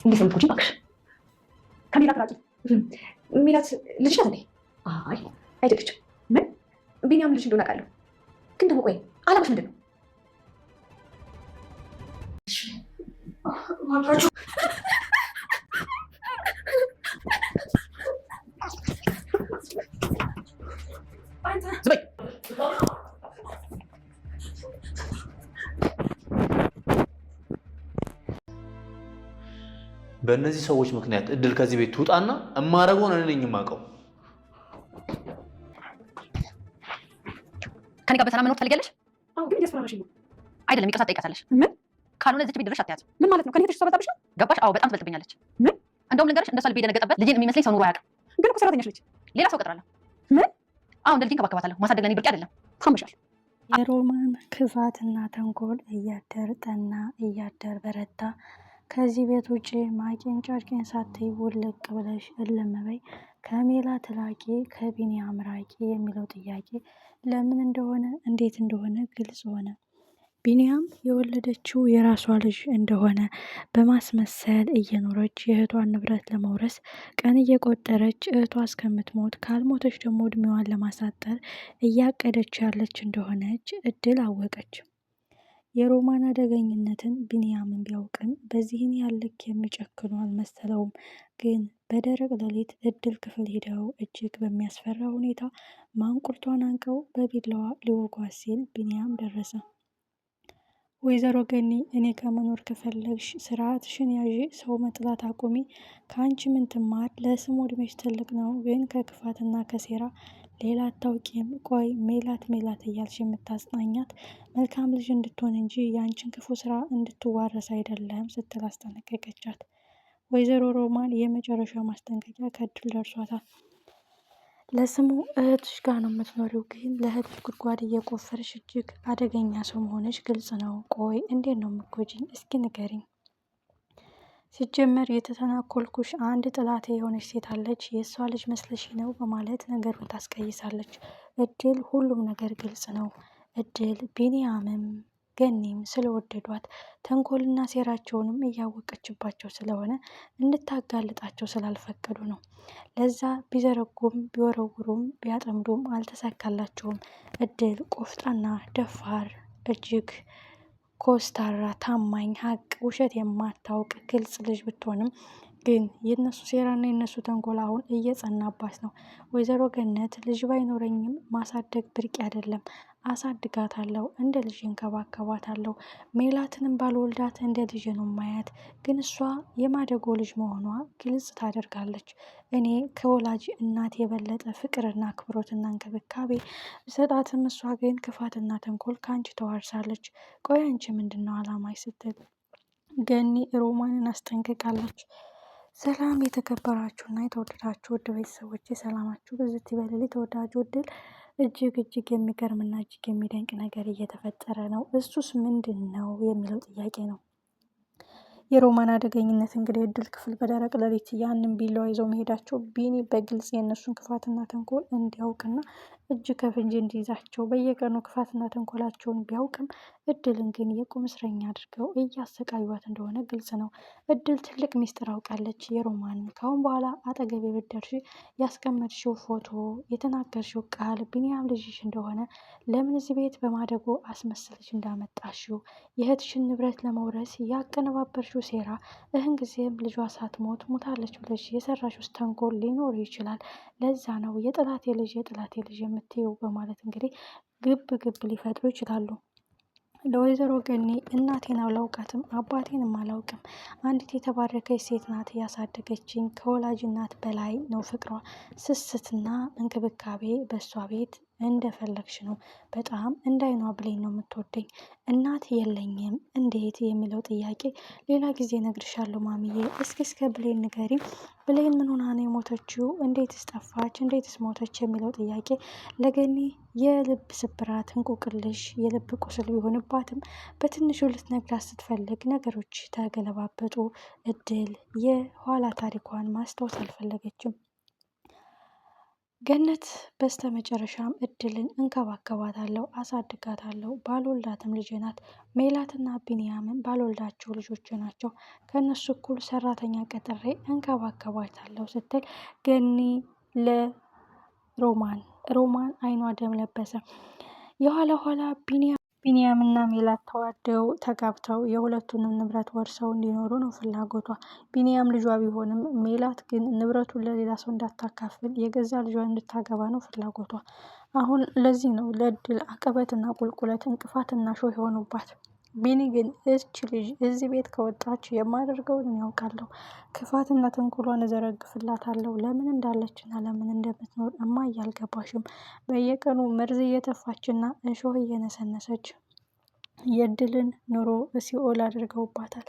እንዴት ነው የምትጎጂኝ? እባክሽ ከሜላት ራቂ። ሜላት ልጅ ናት እንዴ? አይ አይደለችም። ምን ቢኒያም ልጅ እንደሆነ አውቃለሁ፣ ግን ደግሞ ቆይ አላማሽ ምንድን ነው? ዝበይ በእነዚህ ሰዎች ምክንያት እድል ከዚህ ቤት ትውጣና እማረገውን እኔ ነኝ የማውቀው። ከኔ ጋር በሰላም መኖር ትፈልጊያለሽ? አዎ፣ ግን እያስፈራራሽኝ ነው። አይደለም፣ ይቅርታ ትጠይቃታለሽ። ምን? ካልሆነ እዚች ቤት ድረሽ አትያዝ። ምን ማለት ነው? ከኔ ትሽ ተበጣብሽ ነው? ገባሽ? አዎ፣ በጣም ትበልጥብኛለች። ምን? እንደውም ልንገርሽ፣ እንደሷ ልቤ የደነገጠበት ልጅን የሚመስለኝ ሰው ኑሮ አያውቅም። ግን እኮ ሰራተኛሽ ነች። ሌላ ሰው እቀጥራለሁ። ምን? አዎ፣ እንደ ልጅ እንከባከባታለሁ። ማሳደግ ለኔ ብርቅ አይደለም። ታምሻል። የሮማን ክፋትና ተንኮል እያደር ጠና፣ እያደር በረታ። ከዚህ ቤት ውጭ ማቄን ጨርቄን ሳትይ ውልቅ ብለሽ እልም በይ፣ ከሜላት ራቂ፣ ከቢኒያም ራቂ የሚለው ጥያቄ ለምን እንደሆነ እንዴት እንደሆነ ግልጽ ሆነ። ቢኒያም የወለደችው የራሷ ልጅ እንደሆነ በማስመሰል እየኖረች የእህቷን ንብረት ለመውረስ ቀን እየቆጠረች እህቷ እስከምትሞት ካልሞተች ደግሞ እድሜዋን ለማሳጠር እያቀደች ያለች እንደሆነች እድል አወቀች። የሮማን አደገኝነትን ቢኒያምን ቢያውቅም በዚህን ያልክ የሚጨክኑ አልመሰለውም። ግን በደረቅ ሌሊት እድል ክፍል ሄደው እጅግ በሚያስፈራ ሁኔታ ማንቁርቷን አንቀው በቢላዋ ሊወጓት ሲል ቢኒያም ደረሰ። ወይዘሮ ገኒ፣ እኔ ከመኖር ከፈለግሽ ስርዓትሽን ያዢ፣ ሰው መጥላት አቁሚ። ከአንቺ ምን ትማር? ለስሙ እድሜሽ ትልቅ ነው፣ ግን ከክፋትና ከሴራ ሌላ አታውቂም። ቆይ ሜላት ሜላት እያልሽ የምታጽናኛት መልካም ልጅ እንድትሆን እንጂ የአንቺን ክፉ ስራ እንድትዋረስ አይደለም ስትል አስጠነቀቀቻት። ወይዘሮ ሮማን የመጨረሻ ማስጠንቀቂያ ከእድል ደርሷታል። ለስሙ እህትሽ ጋር ነው የምትኖሪው፣ ግን ለእህትሽ ጉድጓድ እየቆፈርሽ እጅግ አደገኛ ሰው መሆንሽ ግልጽ ነው። ቆይ እንዴት ነው የምትጎጂኝ? እስኪ ንገሪኝ። ሲጀመር የተተናኮልኩሽ አንድ ጥላቴ የሆነች ሴት አለች፣ የእሷ ልጅ መስለሽ ነው በማለት ነገሩን ታስቀይሳለች። እድል ሁሉም ነገር ግልጽ ነው። እድል ቢኒያምም ገኒም ስለወደዷት ተንኮልና ሴራቸውንም እያወቀችባቸው ስለሆነ እንድታጋልጣቸው ስላልፈቀዱ ነው። ለዛ ቢዘረጉም ቢወረውሩም ቢያጠምዱም አልተሳካላቸውም። እድል ቆፍጣና፣ ደፋር፣ እጅግ ኮስታራ፣ ታማኝ፣ ሀቅ፣ ውሸት የማታውቅ ግልጽ ልጅ ብትሆንም ግን የነሱ ሴራና የነሱ ተንኮል አሁን እየጸናባት ነው። ወይዘሮ ገነት ልጅ ባይኖረኝም ማሳደግ ብርቅ አይደለም፣ አሳድጋታለሁ፣ እንደ ልጅ እንከባከባታለሁ። ሜላትንም ባልወልዳት እንደ ልጅ ነው ማያት። ግን እሷ የማደጎ ልጅ መሆኗ ግልጽ ታደርጋለች። እኔ ከወላጅ እናት የበለጠ ፍቅርና አክብሮትና እንክብካቤ ብሰጣትም እሷ ግን ክፋትና ተንኮል ከአንቺ ተዋርሳለች። ቆይ አንቺ ምንድን ነው አላማሽ? ስትል ገኒ ሮማንን አስጠንቅቃለች። ሰላም የተከበራችሁና የተወደዳችሁ ውድ ቤተሰቦች ሰላማችሁ ብዝት ይበልልኝ። ተወዳጁ እድል እጅግ የሚገርምና እጅግ የሚደንቅ ነገር እየተፈጠረ ነው። እሱስ ምንድን ነው የሚለው ጥያቄ ነው። የሮማን አደገኝነት እንግዲህ እድል ክፍል በደረቅ ሌሊት ያንን ቢላዋ ይዘው መሄዳቸው ቢኒ በግልጽ የእነሱን ክፋትና ተንኮል እንዲያውቅና እጅ ከፍንጅ እንዲይዛቸው በየቀኑ ክፋትና ተንኮላቸውን ቢያውቅም እድልን ግን የቁም እስረኛ አድርገው እያሰቃዩት እንደሆነ ግልጽ ነው። እድል ትልቅ ሚስጥር አውቃለች። የሮማን ካሁን በኋላ አጠገቤ ብትደርሺ ያስቀመጥሽው ፎቶ፣ የተናገርሽው ቃል ቢኒያም ልጅሽ እንደሆነ ለምን እዚህ ቤት በማደጎ አስመስልሽ እንዳመጣሽው፣ የእህትሽን ንብረት ለመውረስ ያቀነባበርሽው ሴራ፣ እህን ጊዜም ልጇ ሳትሞት ሞታለች ብለሽ የሰራሽ ውስጥ ተንኮል ሊኖር ይችላል። ለዛ ነው የጥላቴ ልጅ የምትይው በማለት እንግዲህ ግብ ሊፈጥሩ ይችላሉ። ለወይዘሮ ገኒ እናቴን አላውቃትም፣ አባቴንም አላውቅም። አንዲት የተባረከች ሴት ናት ያሳደገችኝ። ከወላጅ እናት በላይ ነው ፍቅሯ፣ ስስትና እንክብካቤ በእሷ ቤት እንደፈለግሽ ነው። በጣም እንዳይኗ ብሌን ነው የምትወደኝ። እናት የለኝም እንዴት የሚለው ጥያቄ ሌላ ጊዜ ነግርሻለሁ ማሚዬ። እስከ ብሌን ንገሪ። ብሌን ምን ሆና ነው የሞተችው? እንዴትስ ጠፋች? እንዴትስ ሞተች? የሚለው ጥያቄ ለገኒ የልብ ስብራት እንቆቅልሽ፣ የልብ ቁስል ቢሆንባትም በትንሹ ልትነግራት ስትፈልግ ነገሮች ተገለባበጡ። እድል የኋላ ታሪኳን ማስታወስ አልፈለገችም። ገነት በስተመጨረሻም እድልን እንከባከባታለሁ፣ አሳድጋታለሁ፣ ባልወልዳትም ልጄ ናት። ሜላትና ቢንያምን ባልወልዳቸው ልጆች ናቸው። ከእነሱ እኩል ሰራተኛ ቀጥሬ እንከባከባታለሁ ስትል ገኒ ሮማን አይኗ ደም ለበሰ። የኋላ ኋላ ቢንያምና ሜላት ተዋደው ተጋብተው የሁለቱንም ንብረት ወርሰው እንዲኖሩ ነው ፍላጎቷ። ቢንያም ልጇ ቢሆንም ሜላት ግን ንብረቱን ለሌላ ሰው እንዳታካፍል የገዛ ልጇን እንድታገባ ነው ፍላጎቷ። አሁን ለዚህ ነው ለእድል አቀበትና ቁልቁለት እንቅፋትና ሾህ የሆኑባት። ቢኒ ግን እች ልጅ እዚህ ቤት ከወጣች የማደርገውን ያውቃለሁ፣ ክፋትና ተንኮሏን እዘረግፍላታለሁ። ለምን እንዳለችና ለምን እንደምትኖር እማዬ አልገባሽም። በየቀኑ መርዝ እየተፋችና እሾህ እየነሰነሰች የእድልን ኑሮ ሲኦል አድርገውባታል።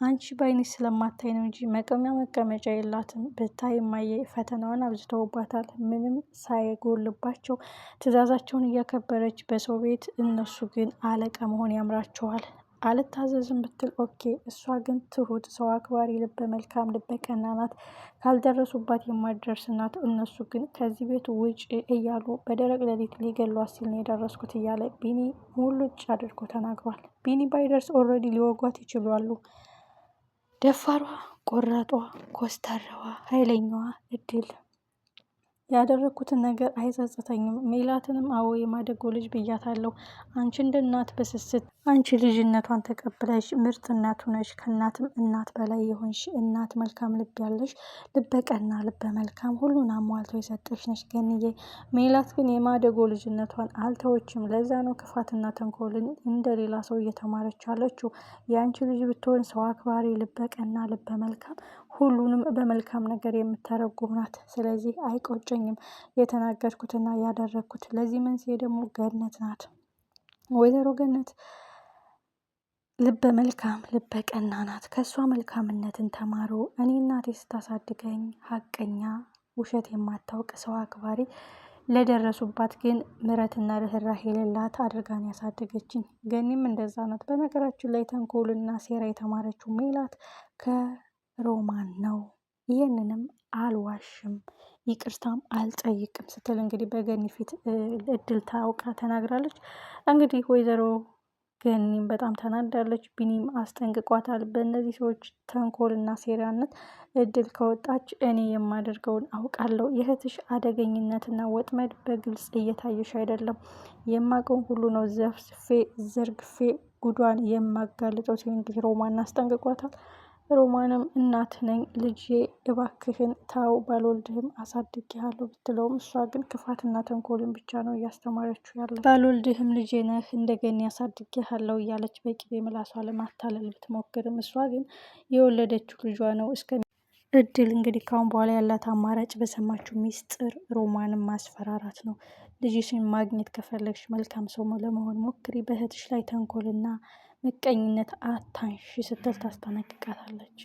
አንቺ በአይንሽ ስለማታይ ነው እንጂ መቀመጫ የላትም። ብታይ እማዬ ፈተናዋን አብዝተውባታል። ምንም ሳይጎልባቸው ትዕዛዛቸውን እያከበረች በሰው ቤት፣ እነሱ ግን አለቃ መሆን ያምራቸዋል። አልታዘዝም ብትል ኦኬ፣ እሷ ግን ትሁት፣ ሰው አክባሪ፣ ልበ መልካም፣ ልበ ቀና ናት። ካልደረሱባት የማትደርስ ናት። እነሱ ግን ከዚህ ቤት ውጭ እያሉ በደረቅ ሌሊት ሊገሏት ሲል ነው የደረስኩት እያለ ቢኒ ሙሉጭ አድርጎ ተናግሯል። ቢኒ ባይደርስ ኦልሬዲ ሊወጓት ይችላሉ። ደፋሯ፣ ቆራጧ፣ ኮስታራዋ፣ ኃይለኛዋ እድል ያደረግኩትን ነገር አይጸጽተኝም። ሜላትንም አዎ የማደጎ ልጅ ብያታለሁ። አንቺ እንደ እናት በስስት አንቺ ልጅነቷን ተቀብለሽ ምርጥ እናት ሆነሽ ከእናትም እናት በላይ የሆንሽ እናት፣ መልካም ልብ ያለሽ፣ ልበ ቀና፣ ልበ መልካም፣ ሁሉን አሟልቶ የሰጠሽ ነሽ ገንዬ። ሜላት ግን የማደጎ ልጅነቷን አልተወችም። ለዛ ነው ክፋትና ተንኮልን እንደሌላ ሰው እየተማረች አለችው። የአንቺ ልጅ ብትሆን ሰው አክባሪ፣ ልበ ቀና፣ ልበ መልካም፣ ሁሉንም በመልካም ነገር የምተረጉም ናት። ስለዚህ አይቆጨኝም የተናገርኩትና ያደረግኩት። ለዚህ መንስኤ ደግሞ ገነት ናት። ወይዘሮ ገነት ልበ መልካም፣ ልበ ቀና ናት። ከእሷ መልካምነትን ተማሩ። እኔ እናቴ ስታሳድገኝ ሀቀኛ፣ ውሸት የማታውቅ ሰው አክባሪ፣ ለደረሱባት ግን ምሕረትና ርኅራኄ የሌላት አድርጋን ያሳደገችኝ። ገኒም እንደዛ ናት። በነገራችን ላይ ተንኮልና ሴራ የተማረችው ሜላት ከሮማን ነው። ይህንንም አልዋሽም ይቅርታም አልጠይቅም ስትል እንግዲህ በገኒ ፊት እድል ታውቃ ተናግራለች። እንግዲህ ወይዘሮ ገኒም በጣም ተናዳለች። ቢኒም አስጠንቅቋታል። በእነዚህ ሰዎች ተንኮልና ሴራነት እድል ከወጣች እኔ የማደርገውን አውቃለሁ። የእህትሽ አደገኝነትና ወጥመድ በግልጽ እየታየሽ አይደለም። የማውቀውን ሁሉ ነው ዘፍዝፌ ዘርግፌ ጉዷን የማጋልጠው ሲል እንግዲህ ሮማን አስጠንቅቋታል። ሮማንም እናት ነኝ ልጄ እባክህን ታው ባልወልድህም አሳድጌሃለሁ ብትለውም እሷ ግን ክፋትና ተንኮልን ብቻ ነው እያስተማረችው ያለ። ባልወልድህም ልጄ ነህ እንደገና ያሳድጌሃለሁ እያለች በቅቤ ምላሷ ለማታለል ብትሞክርም እሷ ግን የወለደችው ልጇ ነው። እድል እንግዲህ ካሁን በኋላ ያላት አማራጭ በሰማችው ሚስጥር ሮማንን ማስፈራራት ነው። ልጅሽን ማግኘት ከፈለግሽ መልካም ሰው ለመሆን ሞክሪ፣ በእህትሽ ላይ ተንኮልና ምቀኝነት አታንሺ ስትል ታስጠነቅቃታለች።